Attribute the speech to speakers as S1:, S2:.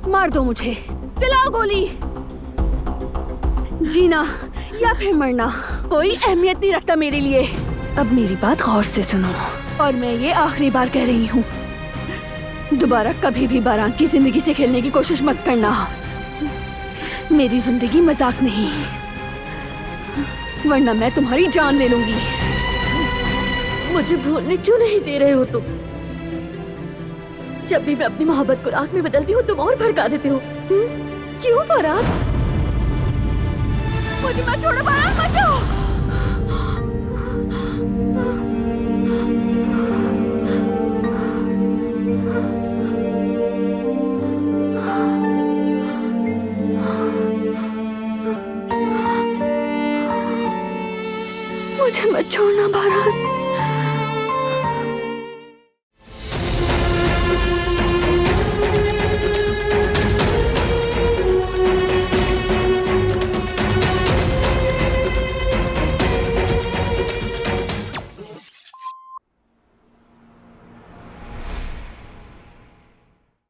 S1: मार दो मुझे, चलाओ गोली। जीना या फिर मरना कोई अहमियत नहीं रखता मेरे लिए। अब मेरी बात गौर से सुनो और मैं ये आखिरी बार कह रही हूँ, दोबारा कभी भी बारां की जिंदगी से खेलने की कोशिश मत करना। मेरी जिंदगी मजाक नहीं, वरना मैं तुम्हारी जान ले लूंगी।
S2: मुझे भूलने क्यों नहीं दे रहे हो तुम? जब भी मैं अपनी मोहब्बत को राख में बदलती हूँ तुम और भड़का देते हो। क्यों फराज? मुझे मत छोड़ो फराज, मत जाओ। मुझे मत छोड़ना बारात।